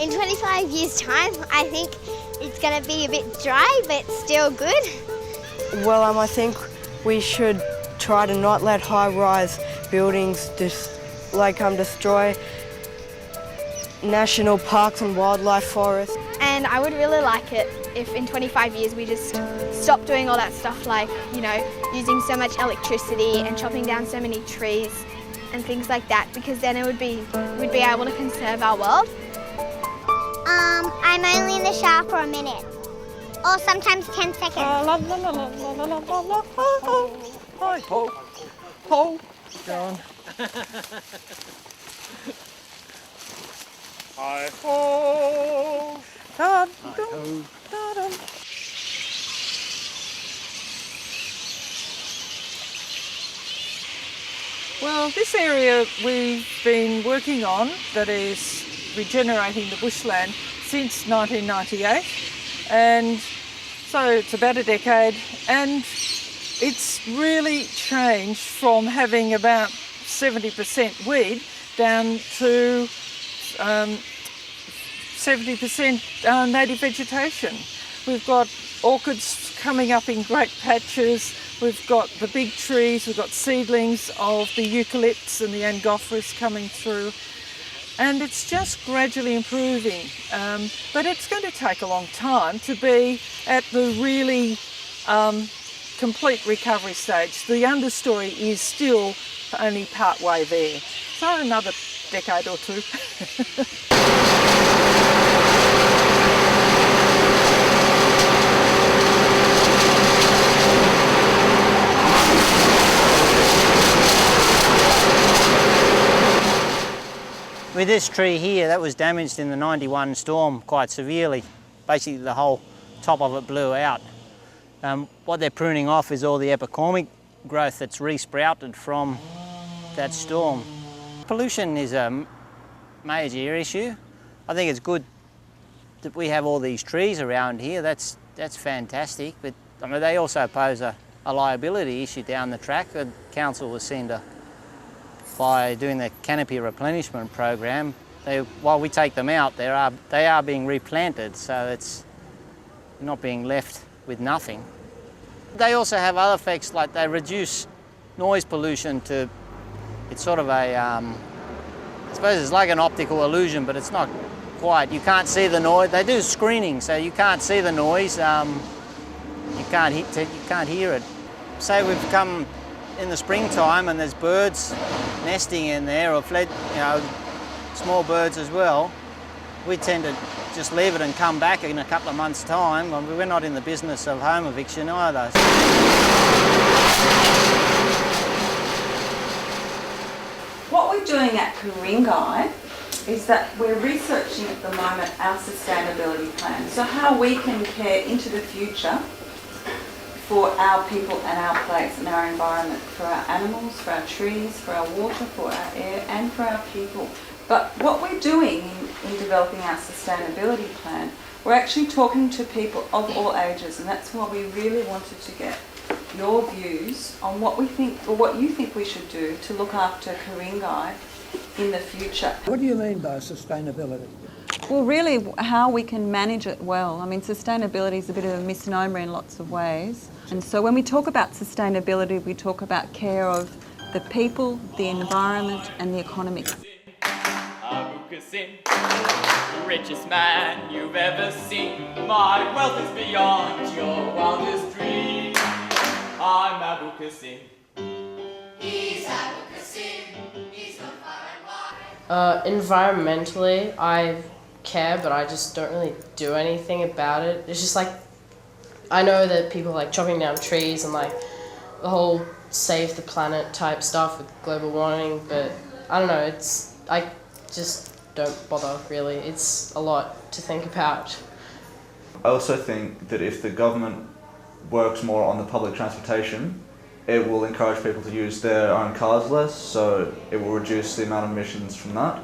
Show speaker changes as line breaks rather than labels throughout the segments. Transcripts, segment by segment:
In 25 years' time, I think it's going to be a bit dry, but still good.
Well, I think we should try to not let high-rise buildings destroy national parks and wildlife forests.
And I would really like it if in 25 years we just stop doing all that stuff like, you know, using so much electricity and chopping down so many trees and things like that, because then we'd be able to conserve our world.
I'm only in the shower for a minute, or sometimes 10 seconds.
Hi, ho, ho, John. Hi, ho, da, da, da, da.
Well, this area we've been working on that is regenerating the bushland since 1998, and so it's about a decade, and it's really changed from having about 70% weed down to 70% native vegetation. We've got orchids coming up in great patches. We've got the big trees, we've got seedlings of the eucalypts and the angophorus coming through. And it's just gradually improving. But it's going to take a long time to be at the really complete recovery stage. The understory is still only part way there. So another decade or two.
With this tree here, that was damaged in the 91 storm quite severely. Basically the whole top of it blew out. What they're pruning off is all the epicormic growth that's re-sprouted from that storm. Pollution is a major issue. I think it's good that we have all these trees around here. That's fantastic, but I mean, they also pose a liability issue down the track. The council was seen to, by doing the canopy replenishment program, while we take them out, they are being replanted, so it's not being left with nothing. They also have other effects, like they reduce noise pollution to, it's sort of a, I suppose it's like an optical illusion, but it's not quite. You can't see the noise. They do screening, so you can't see the noise. You can't hear it. Say we've come in the springtime and there's birds nesting in there, or small birds as well, we tend to just leave it and come back in a couple of months' time. I mean, we're not in the business of home eviction either.
What we're doing at Ku-ring-gai is that we're researching at the moment our sustainability plan, so how we can care into the future for our people and our place and our environment, for our animals, for our trees, for our water, for our air and for our people. But what we're doing in developing our sustainability plan, we're actually talking to people of all ages, and that's why we really wanted to get your views on what we think, or what you think we should do to look after Ku-ring-gai in the future.
What do you mean by sustainability?
Well, really how we can manage it well. I mean, sustainability is a bit of a misnomer in lots of ways. And so when we talk about sustainability, we talk about care of the people, the environment and the economy.
The richest man you've ever seen. My wealth is beyond your wildest dream. I'm Abu Qasim. He's Abu Qasim. He's gone far and wide.
Environmentally, I care, but I just don't really do anything about it. It's just like, I know that people like chopping down trees and like the whole save the planet type stuff with global warming, but I don't know, I just don't bother really. It's a lot to think about.
I also think that if the government works more on the public transportation, it will encourage people to use their own cars less, so it will reduce the amount of emissions from that.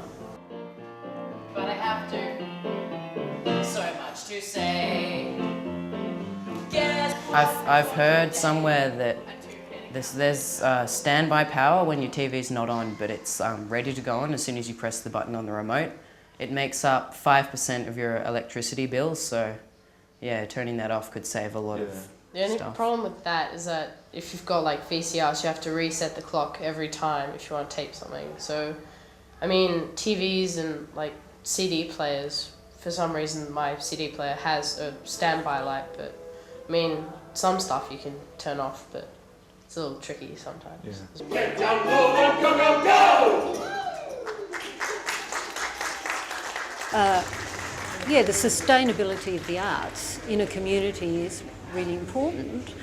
But I have to. So much to say.
I've heard somewhere that there's standby power when your TV's not on, but it's ready to go on as soon as you press the button on the remote. it makes up 5% of your electricity bill, so yeah, turning that off could save a lot of
The only
stuff.
problem with that is that if you've got like VCRs, you have to reset the clock every time if you want to tape something. So, I mean, TVs and like CD players, for some reason my CD player has a standby light, but I mean, some stuff you can turn off, but it's a little tricky sometimes.
Get down, go, go, go, go!
Yeah, the sustainability of the arts in a community is really important.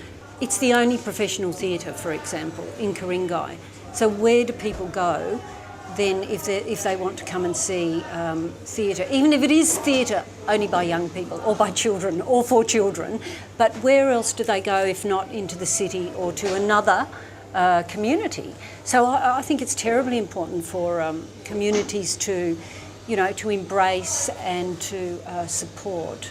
It's the only professional theatre, for example, in Ku-ring-gai. So where do people go then if they want to come and see theatre, even if it is theatre only by young people or by children or for children, but where else do they go if not into the city or to another community? So I think it's terribly important for communities to to embrace and to support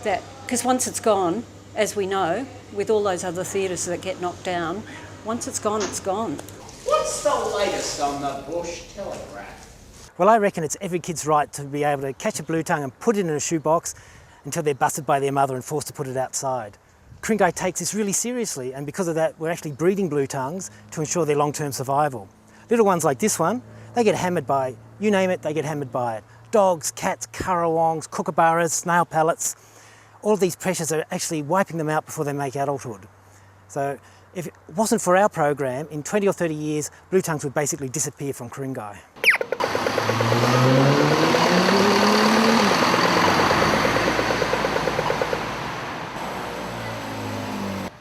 that, because once it's gone, as we know, with all those other theatres that get knocked down, once it's gone, it's gone.
What's the latest on the bush telegraph?
Well, I reckon it's every kid's right to be able to catch a blue tongue and put it in a shoebox until they're busted by their mother and forced to put it outside. Ku-ring-gai takes this really seriously, and because of that, we're actually breeding blue tongues to ensure their long-term survival. Little ones like this one, they get hammered by, you name it, they get hammered by it. Dogs, cats, currawongs, kookaburras, snail pellets. All of these pressures are actually wiping them out before they make adulthood. So if it wasn't for our program, in 20 or 30 years, blue tongues would basically disappear from Ku-ring-gai.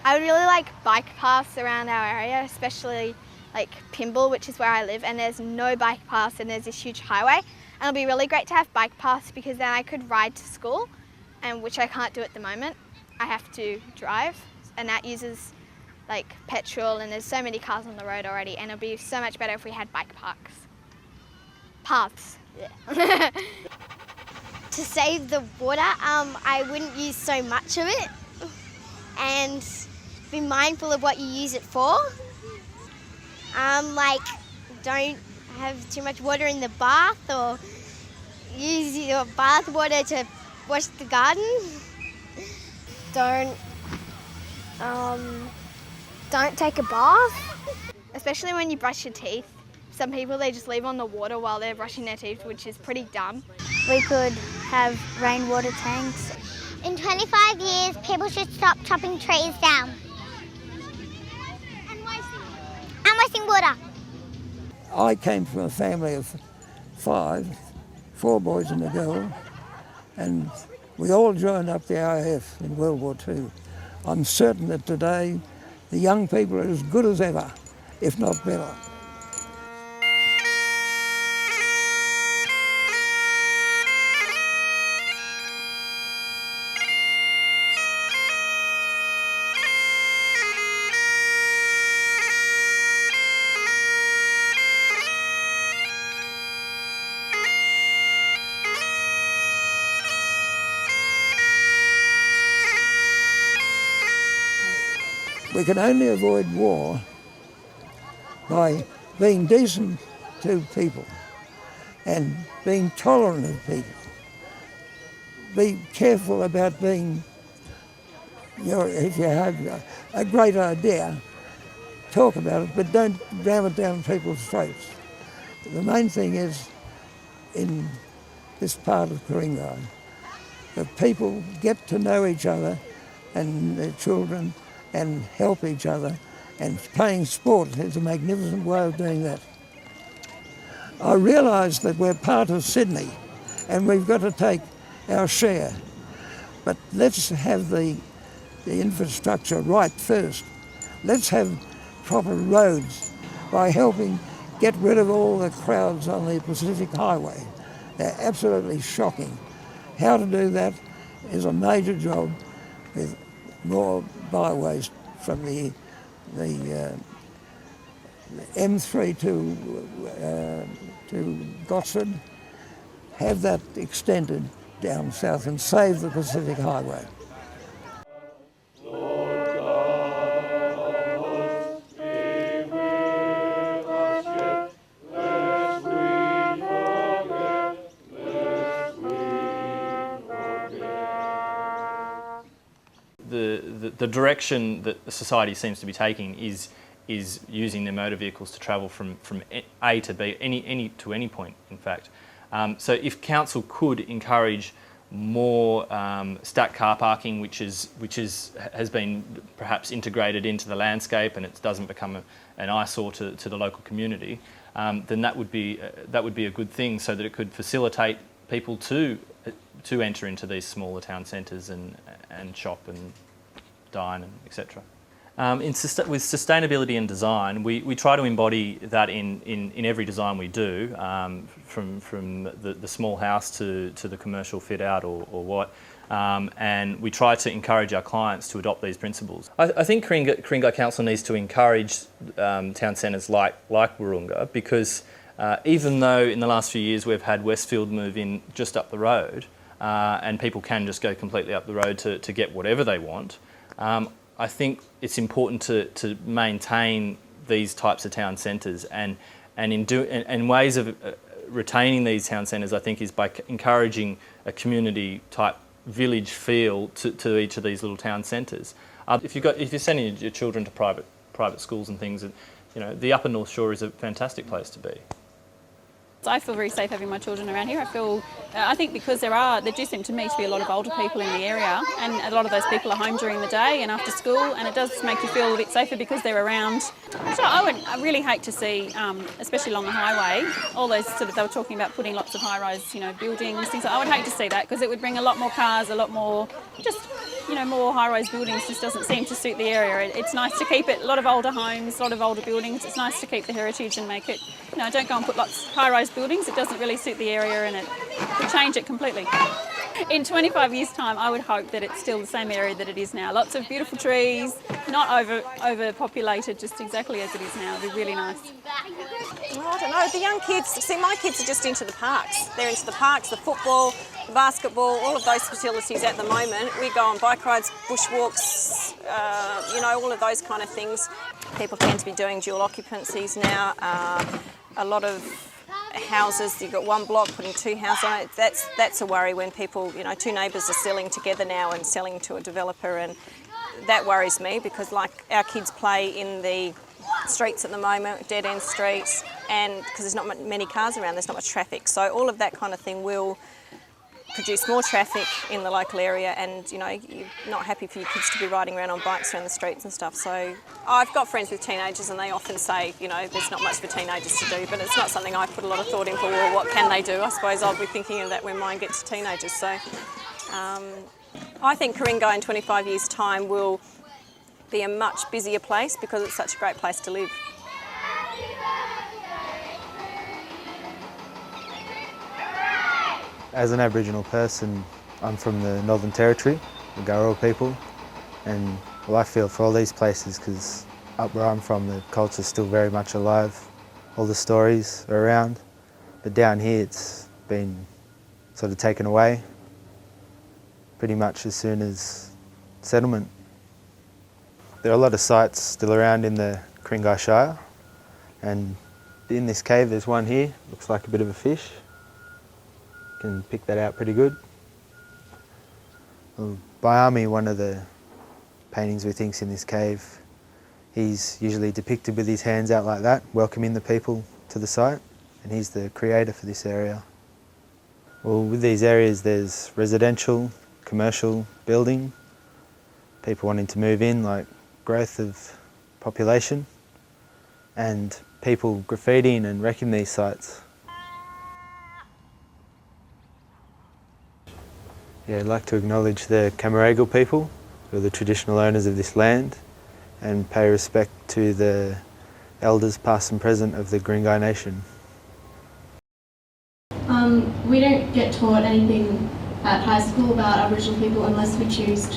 I really like bike paths around our area, especially like Pymble, which is where I live, and there's no bike paths and there's this huge highway. And it'll be really great to have bike paths because then I could ride to school, and which I can't do at the moment. I have to drive, and that uses like petrol, and there's so many cars on the road already, and it'll be so much better if we had bike paths. Yeah.
To save the water, I wouldn't use so much of it, and be mindful of what you use it for. Like, don't have too much water in the bath, or use your bath water to wash the garden. Don't take a bath.
Especially when you brush your teeth. Some people, they just leave on the water while they're brushing their teeth, which is pretty dumb.
We could have rainwater tanks. In 25 years, people should stop chopping trees down. And wasting water.
I came from a family of 4 boys and a girl, and we all joined up the RAF in World War II. I'm certain that today the young people are as good as ever, if not better. We can only avoid war by being decent to people and being tolerant of people. Be careful about being, if you have a great idea, talk about it, but don't ram it down people's throats. The main thing is, in this part of Ku-ring-gai, that people get to know each other and their children and help each other, and playing sport is a magnificent way of doing that. I realise that we're part of Sydney and we've got to take our share, but let's have the infrastructure right first. Let's have proper roads by helping get rid of all the crowds on the Pacific Highway. They're absolutely shocking. How to do that is a major job with more byways from the M3 to Gosford. Have that extended down south and save the Pacific Highway.
the direction that the society seems to be taking is using their motor vehicles to travel from A to B, any point, in fact. So if council could encourage more stacked car parking, which has been perhaps integrated into the landscape and it doesn't become an eyesore to the local community, then that would be a good thing, so that it could facilitate people to enter into these smaller town centres and shop and dine and etc. With sustainability and design, we try to embody that in every design we do, from the small house to the commercial fit out or what, and we try to encourage our clients to adopt these principles. I think Ku-ring-gai Council needs to encourage town centres like Wahroonga, because even though in the last few years we've had Westfield move in just up the road, and people can just go completely up the road to get whatever they want, I think it's important to maintain these types of town centres, and ways of retaining these town centres, I think, is by encouraging a community type village feel to each of these little town centres. If you're sending your children to private schools and things, the Upper North Shore is a fantastic place to be.
I feel very safe having my children around here. I think because there do seem to me to be a lot of older people in the area, and a lot of those people are home during the day and after school, and it does make you feel a bit safer because they're around. So I really hate to see, especially along the highway, all those they were talking about putting lots of high-rise, buildings, things like that. I would hate to see that, because it would bring a lot more cars, a lot more, more high-rise buildings. Just doesn't seem to suit the area. It's nice to keep it, a lot of older homes, a lot of older buildings. It's nice to keep the heritage and make it, don't go and put lots of high-rise buildings. It doesn't really suit the area, and it could change it completely. In 25 years' time, I would hope that it's still the same area that it is now. Lots of beautiful trees, not overpopulated, just exactly as it is now. It'd be really nice.
I don't know. The young kids, my kids are just into the parks. They're into the parks, the football, the basketball, all of those facilities at the moment. We go on bike rides, bushwalks, all of those kind of things. People tend to be doing dual occupancies now. A lot of houses, you've got one block putting two houses on it. That's a worry when people, two neighbours are selling together now and selling to a developer, and that worries me, because our kids play in the streets at the moment, dead-end streets, and because there's not many cars around, there's not much traffic. So all of that kind of thing will produce more traffic in the local area, and you're not happy for your kids to be riding around on bikes around the streets and stuff. So I've got friends with teenagers, and they often say, there's not much for teenagers to do, but it's not something I put a lot of thought into. Well, what can they do? I suppose I'll be thinking of that when mine gets to teenagers. So I think Ku-ring-gai in 25 years' time will be a much busier place, because it's such a great place to live.
As an Aboriginal person, I'm from the Northern Territory, the Gurrwa people, and I feel for all these places, because up where I'm from, the culture's still very much alive. All the stories are around, but down here it's been sort of taken away pretty much as soon as settlement. There are a lot of sites still around in the Ku-ring-gai Shire, and in this cave there's one here, looks like a bit of a fish. Can pick that out pretty good. Bayami, one of the paintings we think's in this cave, he's usually depicted with his hands out like that, welcoming the people to the site, and he's the creator for this area. Well, with these areas there's residential, commercial building, people wanting to move in, like growth of population, and people graffitiing and wrecking these sites. Yeah, I'd like to acknowledge the Camaragal people, who are the traditional owners of this land, and pay respect to the elders past and present of the Ku-ring-gai Nation.
We don't get taught anything at high school about Aboriginal people unless we choose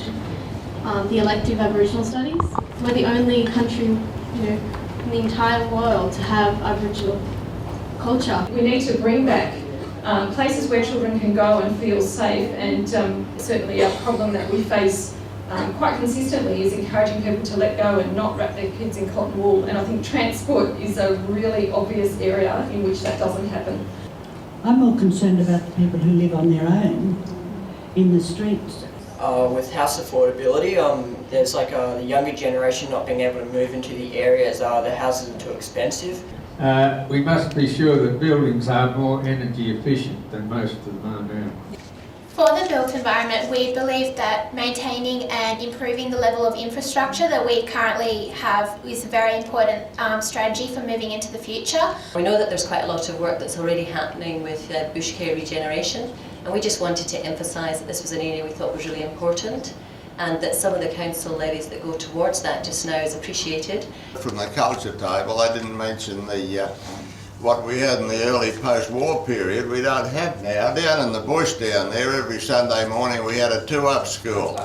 the elective Aboriginal studies. We're the only country, in the entire world to have Aboriginal culture.
We need to bring back places where children can go and feel safe, and certainly a problem that we face quite consistently is encouraging people to let go and not wrap their kids in cotton wool, and I think transport is a really obvious area in which that doesn't happen.
I'm more concerned about the people who live on their own in the streets. with house affordability. There's like the younger generation not being able to move into the areas. The houses are too expensive.
We must be sure that buildings are more energy efficient than most of them are now.
For the built environment, we believe that maintaining and improving the level of infrastructure that we currently have is a very important strategy for moving into the future.
We know that there's quite a lot of work that's already happening with bush care regeneration, and we just wanted to emphasise that this was an area we thought was really important, and that some of the council levies that go towards that just now is appreciated.
From the culture table, I didn't mention the what we had in the early post-war period we don't have now. Down in the bush down there, every Sunday morning we had a 2-up school.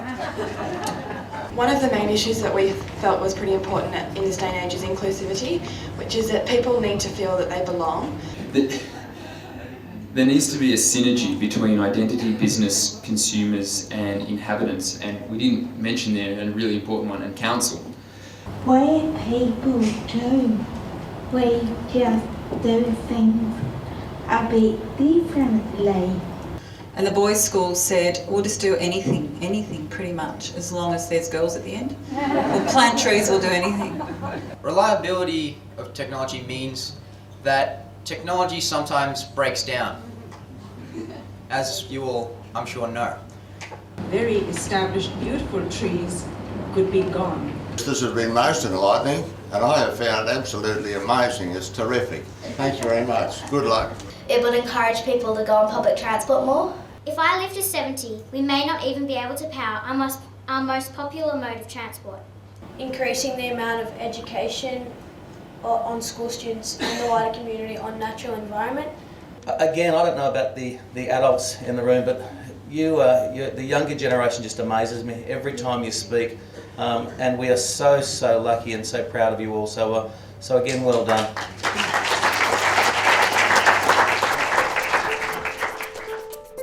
One of the main issues that we felt was pretty important in this day and age is inclusivity, which is that people need to feel that they belong.
There needs to be a synergy between identity, business, consumers and inhabitants, and we didn't mention there a really important one, and council.
Where people do, we just do things a bit differently.
And the boys' school said, we'll just do anything pretty much, as long as there's girls at the end. We'll plant trees, we'll do anything.
Reliability of technology means that technology sometimes breaks down, as you all, I'm sure, know.
Very established, beautiful trees could be gone.
This has been most enlightening, and I have found it absolutely amazing. It's terrific. Thanks very much. Good luck.
It would encourage people to go on public transport more.
If I live to 70, we may not even be able to power our most popular mode of transport.
Increasing the amount of education on school students in the wider community on natural environment.
Again, I don't know about the adults in the room, but the younger generation just amazes me every time you speak. And we are so lucky and so proud of you all. So again, well done.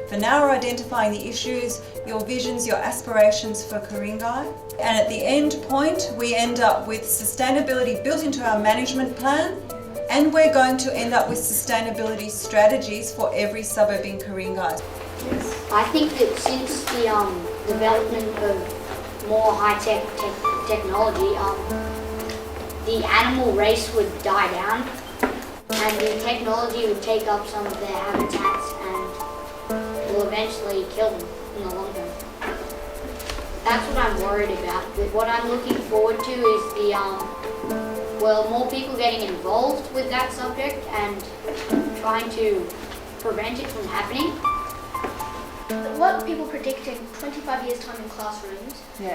For now, we're identifying the issues, your visions, your aspirations for Ku-ring-gai. And at the end point, we end up with sustainability built into our management plan, and we're going to end up with sustainability strategies for every suburb in Ku-ring-gai.
I think that since the development of more high-tech technology, the animal race would die down, and the technology would take up some of their habitats and will eventually kill them in the long term. That's what I'm worried about. But what I'm looking forward to is more people getting involved with that subject and trying to prevent it from happening.
What people predict in 25 years' time in classrooms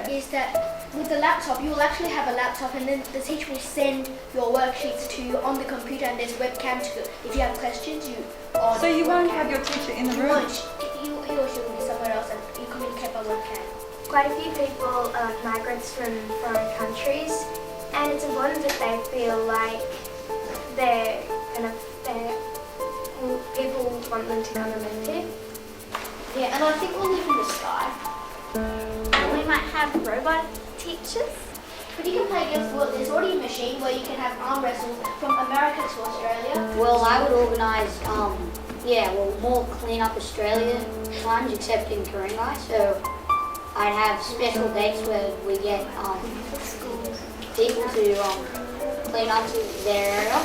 is that with the laptop, you will actually have a laptop, and then the teacher will send your worksheets to you on the computer, and there's webcam to, if you have questions, you on.
So you won't have your teacher in the room?
He or she will be somewhere else, and you communicate by webcam.
Quite a few people are migrants from foreign countries, and it's important that they feel like they're people want them to come and live here.
Yeah, and I think we'll live in the sky.
We might have robot teachers.
But you can play against the world. There's already a machine where you can have arm wrestles from America to Australia.
Well, I would organise, more clean up Australia times, except in Ku-ring-gai. So I'd have special dates where we get people to clean up their area.